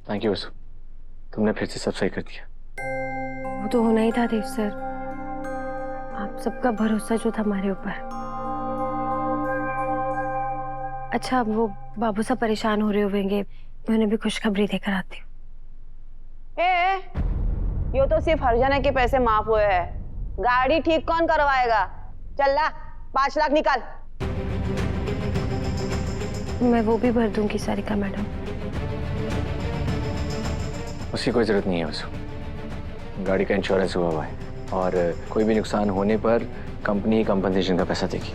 Thank you वसु, तुमने फिर से सब सही कर दिया। वो तो होना ही था देव सर, आप सबका भरोसा जो था हमारे ऊपर। अच्छा, वो बाबू साहब परेशान हो रहे होंगे, मैं उन्हें भी खुशखबरी देकर आती हूँ। यो तो सिर्फ हर्जाना के पैसे माफ हुए हैं, गाड़ी ठीक कौन करवाएगा? चल ला 5 लाख निकाल। मैं वो भी भर दूंगी सारिका मैडम। उसकी कोई जरूरत नहीं है वसु, गाड़ी का इंश्योरेंस हुआ हुआ है और कोई भी नुकसान होने पर कंपनी कंपनसेशन का पैसा देगी।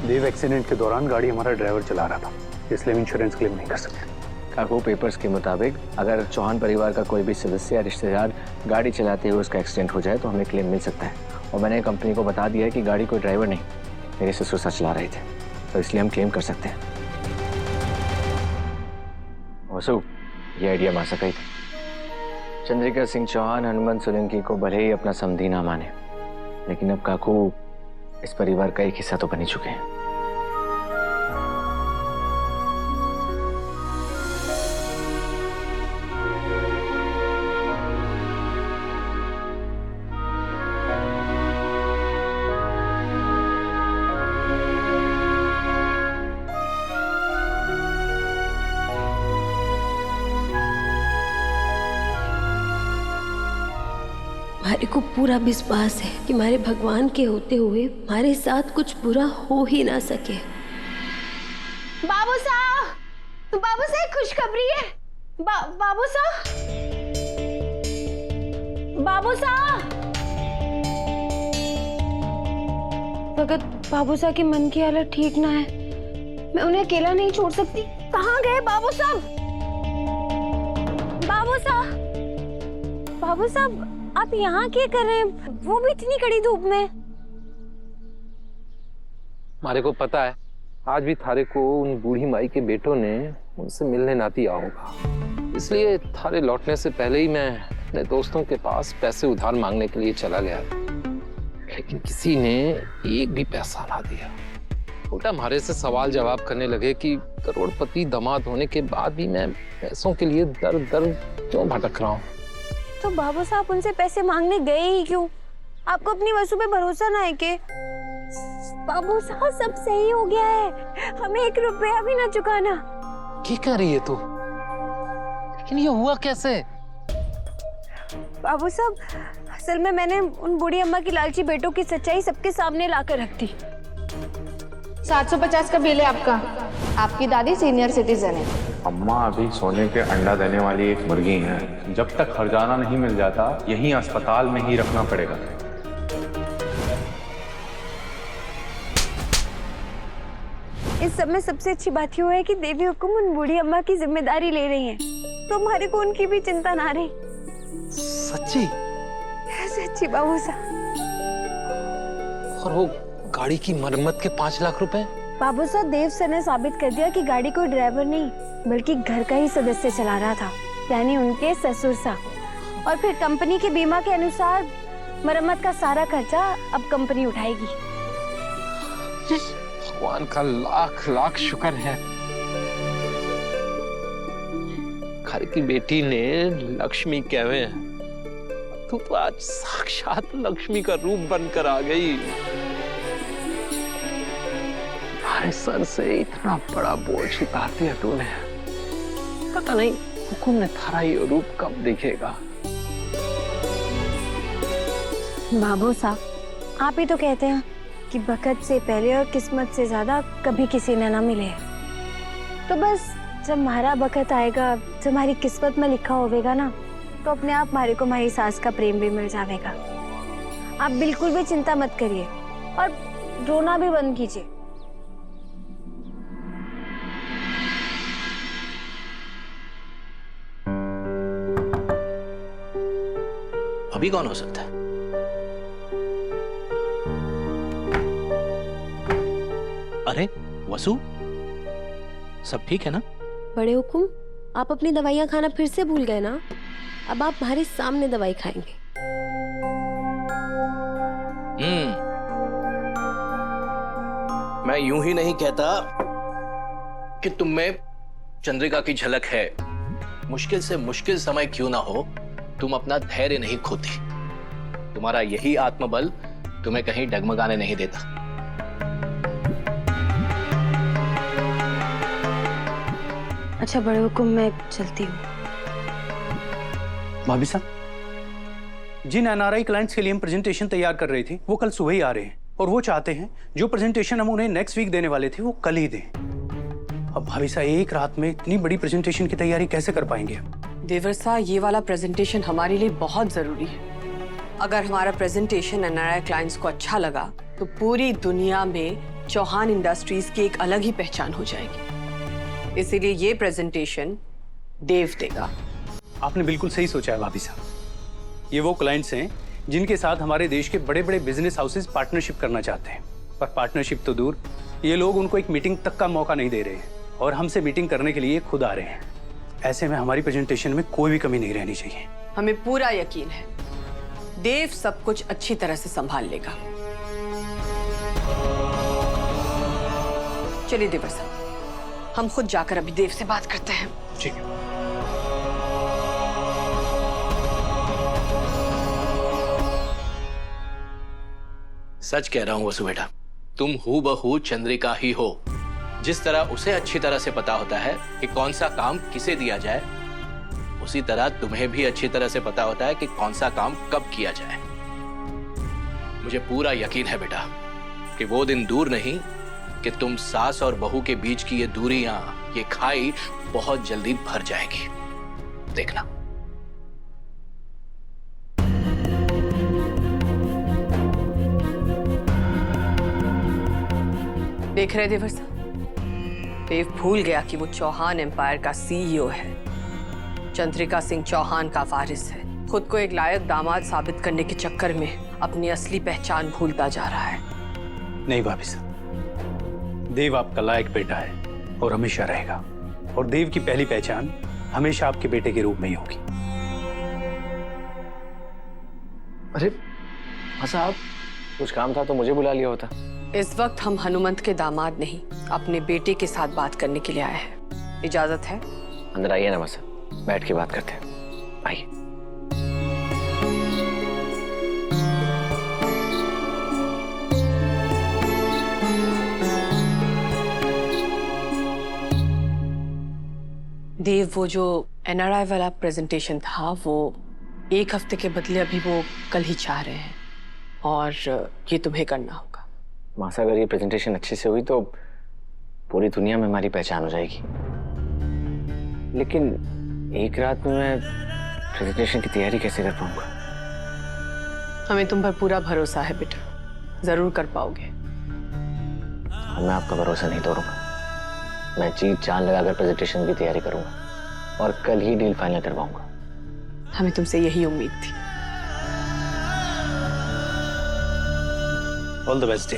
देव एक्सीडेंट के दौरान गाड़ी हमारा ड्राइवर चला रहा था, इसलिए हम इंश्योरेंस क्लेम नहीं कर सकते। काको पेपर्स के मुताबिक अगर चौहान परिवार का कोई भी सदस्य या रिश्तेदार गाड़ी चलाते हुए उसका एक्सीडेंट हो जाए तो हमें क्लेम मिल सकता है। और मैंने कंपनी को बता दिया है कि गाड़ी कोई ड्राइवर नहीं, मेरे ससुर साहब चला रहे थे, तो इसलिए हम क्लेम कर सकते हैं। वसु, ये आइडिया मासा का ही था। चंद्रिका सिंह चौहान हनुमंत सोलंकी को भले ही अपना समधी ना माने, लेकिन अब काकू इस परिवार का एक हिस्सा तो बन ही चुके हैं। हमारे को पूरा विश्वास है कि हमारे भगवान के होते हुए हमारे साथ कुछ बुरा हो ही ना सके। बाबू साहब खुशखबरी है। बाबू साहब भगत, बाबू साहब के मन की हालत ठीक ना है, मैं उन्हें अकेला नहीं छोड़ सकती। कहाँ गए बाबू साहब? बाबू साहब आप यहाँ क्या कर रहे हैं, वो भी इतनी कड़ी धूप में? हमारे को पता है आज भी थारे को उन बूढ़ी माई के बेटों ने उनसे मिलने ना दिया होगा, इसलिए थारे लौटने से पहले ही मैं अपने दोस्तों के पास पैसे उधार मांगने के लिए चला गया, लेकिन किसी ने एक भी पैसा ना दिया। उल्टा हमारे से सवाल जवाब करने लगे कि करोड़पति दामाद होने के बाद भी मैं पैसों के लिए दर दर क्यों भटक रहा हूँ। तो बाबू साहब उनसे पैसे मांगने गए ही क्यों? आपको अपनी वसु पे भरोसा ना है के? बाबू साहब सब सही हो गया है, हमें 1 रुपया भी ना चुकाना। क्या कह रही है तू? लेकिन ये हुआ कैसे? बाबू साहब असल में मैंने उन बूढ़ी अम्मा की लालची बेटों की सच्चाई सबके सामने लाकर रख दी। 750 का बिल है आपका। आपकी दादी सीनियर सिटीजन है। अम्मा अभी सोने के अंडा देने वाली एक मुर्गी है, जब तक हर्जाना नहीं मिल जाता यहीं अस्पताल में ही रखना पड़ेगा। इस सब में सबसे अच्छी बात यह है कि देवी हुकुम उन बूढ़ी अम्मा की जिम्मेदारी ले रही हैं, तो हमारे को उनकी भी चिंता ना रही। सच्ची? सच्ची बाबू साहब। और वो गाड़ी की मरम्मत के 5 लाख रुपए? बाबू साहब देव सर ने साबित कर दिया कि गाड़ी कोई ड्राइवर नहीं बल्कि घर का ही सदस्य चला रहा था, यानी उनके ससुर साहब। और फिर कंपनी के बीमा के अनुसार मरम्मत का सारा खर्चा अब कंपनी उठाएगी। भगवान का लाख लाख शुक्र है। घर की बेटी ने लक्ष्मी कहवे हैं, तू तो आज साक्षात लक्ष्मी का रूप बनकर आ गई। हमारे सर से इतना बड़ा बोझ उतार दिया तूने। पता नहीं हुकुम ने थारा ये रूप कब दिखेगा। बाबू साहब आप ही तो कहते हैं कि बखत से पहले और किस्मत से ज्यादा कभी किसी ने ना मिले। तो बस जब हमारा बखत आएगा, जब हमारी किस्मत में लिखा होगा ना, तो अपने आप हमारे को हमारी सास का प्रेम भी मिल जाएगा। आप बिल्कुल भी चिंता मत करिए और रोना भी बंद कीजिए। अभी कौन हो सकता है? अरे वसु, सब ठीक है ना? बड़े हुकुम, आप अपनी दवाइयाँ खाना फिर से भूल गए ना? अब आप हमारे सामने दवाई खाएंगे। मैं यूं ही नहीं कहता कि तुम में चंद्रिका की झलक है। मुश्किल से मुश्किल समय क्यों ना हो, तुम अपना धैर्य नहीं खोती। तुम्हारा यही आत्मबल तुम्हें कहीं डगमगाने नहीं देता। अच्छा बड़े हुकुम, मैं चलती हूँ। भाभी साहब, जिन एनआरआई क्लाइंट्स के लिए हम प्रेजेंटेशन तैयार कर रहे थे वो कल सुबह ही आ रहे हैं और वो चाहते हैं जो प्रेजेंटेशन हम उन्हें नेक्स्ट वीक देने वाले थे वो कल ही दें। अब भाभी साहब एक रात में इतनी बड़ी प्रेजेंटेशन की तैयारी कैसे कर पाएंगे? देवर साहब, ये वाला प्रेजेंटेशन हमारे लिए बहुत जरूरी है। अगर हमारा प्रेजेंटेशन एनआरआई क्लाइंट्स को अच्छा लगा तो पूरी दुनिया में चौहान इंडस्ट्रीज की एक अलग ही पहचान हो जाएगी। इसीलिए ये प्रेजेंटेशन देव देगा। आपने बिल्कुल सही सोचा है भाभी साहब। ये वो क्लाइंट्स हैं जिनके साथ हमारे देश के बड़े बड़े बिजनेस हाउसेस पार्टनरशिप करना चाहते हैं, पर पार्टनरशिप तो दूर, ये लोग उनको एक मीटिंग तक का मौका नहीं दे रहे हैं और हमसे मीटिंग करने के लिए खुद आ रहे हैं। ऐसे में हमारी प्रेजेंटेशन में कोई भी कमी नहीं रहनी चाहिए। हमें पूरा यकीन है देव सब कुछ अच्छी तरह से संभाल लेगा। चलिए देवर साहब, हम खुद जाकर अभी देव से बात करते हैं। ठीक है। सच कह रहा हूं वसु बेटा, तुम हूबहू चंद्रिका ही हो। जिस तरह उसे अच्छी तरह से पता होता है कि कौन सा काम किसे दिया जाए, उसी तरह तुम्हें भी अच्छी तरह से पता होता है कि कौन सा काम कब किया जाए। मुझे पूरा यकीन है बेटा कि वो दिन दूर नहीं कि तुम सास और बहू के बीच की ये दूरियां, ये खाई बहुत जल्दी भर जाएगी। देखना। देख रहे देवर साहब, देव भूल गया कि वो चौहान एम्पायर का सीईओ है, चंद्रिका सिंह चौहान का वारिस है। खुद को एक लायक दामाद साबित करने के चक्कर में अपनी असली पहचान भूलता जा रहा है। नहीं भाभी साहब, देव आपका लायक बेटा है और हमेशा रहेगा, और देव की पहली पहचान हमेशा आपके बेटे के रूप में ही होगी। अरे साहब, कुछ काम था तो मुझे बुला लिया होता। इस वक्त हम हनुमंत के दामाद नहीं, अपने बेटे के साथ बात करने के लिए आए हैं। इजाजत है? अंदर आइए ना मसा, बैठ के बात करते हैं। आइए। देव, वो जो एनआरआई वाला प्रेजेंटेशन था वो एक हफ्ते के बदले अभी वो कल ही चाह रहे हैं, और ये तुम्हें करना होगा। मासा, अगर ये प्रेजेंटेशन अच्छे से हुई तो पूरी दुनिया में हमारी पहचान हो जाएगी, लेकिन एक रात में मैं प्रेजेंटेशन की तैयारी कैसे कर पाऊंगा? हमें तुम पर पूरा भरोसा है बेटा, जरूर कर पाओगे। और मैं आपका भरोसा नहीं तोड़ूंगा। मैं जीत जान लगाकर प्रेजेंटेशन की तैयारी करूंगा और कल ही डील फाइनल करवाऊंगा। हमें तुमसे यही उम्मीद थी। All the best.